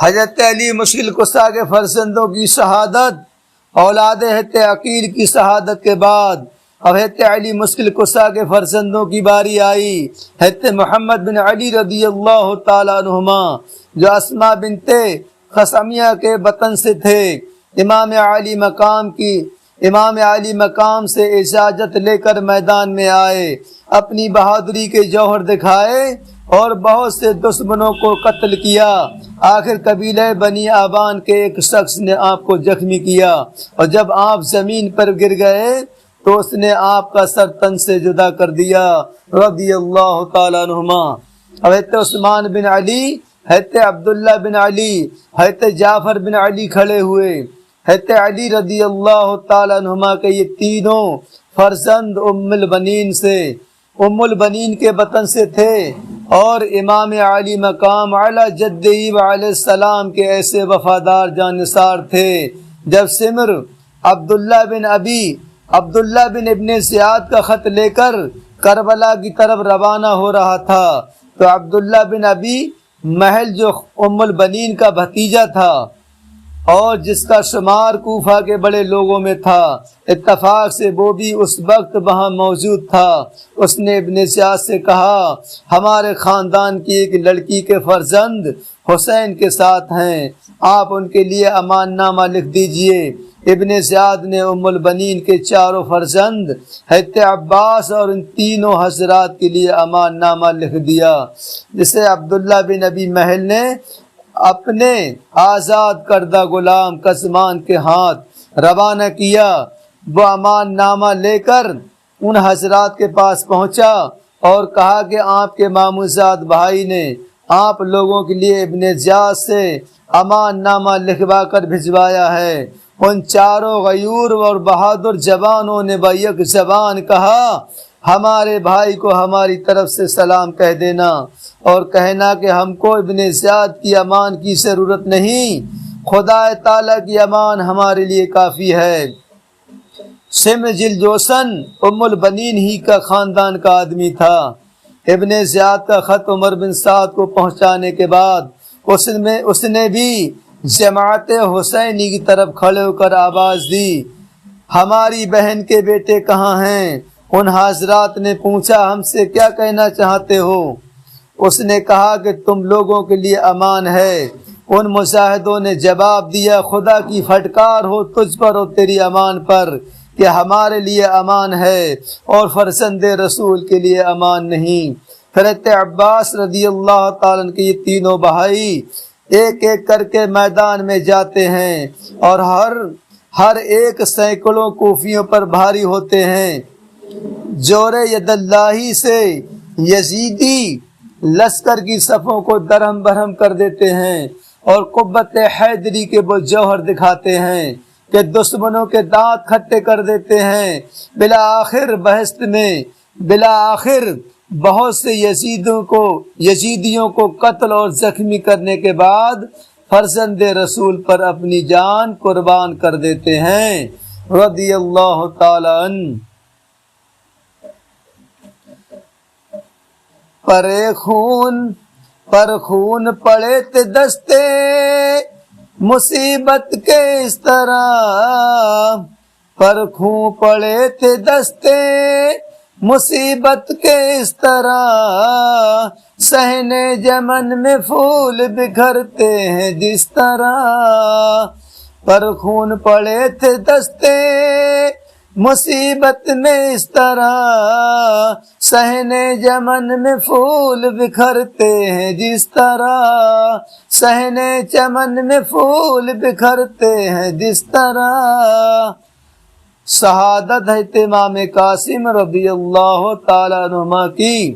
حضرت علی مشکل کشا کے فرزندوں کی شہادت، اولاد حضرت عقیل کی شہادت کے بعد اب حضرت علی مشکل کشا کے فرزندوں کی باری آئی۔ حضرت محمد بن علی رضی اللہ تعالیٰ عنہما جو اسماء بنت خثعمیہ کے بطن سے تھے، امام علی مقام سے اجازت لے کر میدان میں آئے، اپنی بہادری کے جوہر دکھائے اور بہت سے دشمنوں کو قتل کیا۔ آخر قبیلہ بنی آبان کے ایک شخص نے آپ کو زخمی کیا اور جب آپ زمین پر گر گئے تو اس نے آپ کا سر تن سے جدا کر دیا رضی اللہ تعالیٰ عنہما۔ حضرت عثمان بن علی، حضرت عبداللہ بن علی، حضرت جعفر بن علی کھڑے ہوئے۔ حضرت علی رضی اللہ تعالیٰ عنہما کے یہ تینوں فرزند ام البنین کے بطن سے تھے اور امام علی مقام علی جدہ علیہ السلام کے ایسے وفادار جانثار تھے۔ جب سمر عبداللہ بن ابن زیاد کا خط لے کر کربلا کی طرف روانہ ہو رہا تھا تو عبداللہ بن ابی محل جو ام البنین کا بھتیجا تھا اور جس کا شمار کوفہ کے بڑے لوگوں میں تھا، اتفاق سے وہ بھی اس وقت وہاں موجود تھا۔ اس نے ابن زیاد سے کہا ہمارے خاندان کی ایک لڑکی کے فرزند حسین کے ساتھ ہیں، آپ ان کے لیے امان نامہ لکھ دیجئے۔ ابن زیاد نے ام البنین کے چاروں فرزند حضرت عباس اور ان تینوں حضرات کے لیے امان نامہ لکھ دیا، جسے عبداللہ بن ابی محل نے اپنے آزاد کردہ غلام قزمان کے ہاتھ روانہ کیا۔ وہ امان نامہ لے کر ان حضرات کے پاس پہنچا اور کہا کہ آپ کے ماموزاد بھائی نے آپ لوگوں کے لیے ابن زیاد سے امان نامہ لکھوا کر بھجوایا ہے۔ ان چاروں غیور اور بہادر جوانوں نے بیک زبان کہا ہمارے بھائی کو ہماری طرف سے سلام کہہ دینا اور کہنا کہ ہم کو ابن زیاد کی امان کی ضرورت نہیں، خدا تعالیٰ کی امان ہمارے لیے کافی ہے۔ سمر جلجوشن ام البنین ہی کا خاندان کا آدمی تھا۔ ابن زیاد کا خط عمر بن سعد کو پہنچانے کے بعد اس نے بھی جماعت حسینی کی طرف کھڑے ہو کر آواز دی ہماری بہن کے بیٹے کہاں ہیں؟ ان حضرات نے پوچھا ہم سے کیا کہنا چاہتے ہو؟ اس نے کہا کہ تم لوگوں کے لیے امان ہے۔ ان مجاہدوں نے جواب دیا خدا کی پھٹکار ہو تجھ پر اور تیری امان پر کہ ہمارے لیے امان ہے اور فرزند رسول کے لیے امان نہیں۔ حضرت عباس رضی اللہ تعالیٰ عنہ کے یہ تینوں بھائی ایک ایک کر کے میدان میں جاتے ہیں اور ہر ایک سینکڑوں کوفیوں پر بھاری ہوتے ہیں۔ جور ید اللہ سے یزیدی لشکر کی صفوں کو درہم برہم کر دیتے ہیں اور قوت حیدری کے وہ جوہر دکھاتے ہیں کہ دشمنوں کے دانت کھٹے کر دیتے ہیں۔ بالآخر بہشت میں بہت سے یزیدیوں کو قتل اور زخمی کرنے کے بعد فرزند رسول پر اپنی جان قربان کر دیتے ہیں رضی اللہ تعالی عنہ۔ پر خون پڑے تھے دستے مصیبت کے اس طرح، پر خون پڑے تھے دستے مصیبت کے اس طرح، صحن جمن میں پھول بکھرتے ہیں جس طرح، پر خون پڑے تھے دستے مصیبت میں اس طرح، صحن جمن میں پھول بکھرتے ہیں جس طرح، صحن چمن میں پھول بکھرتے ہیں جس طرح۔ شہادت ہے امام قاسم رضی اللہ تعالیٰ عنہما کی۔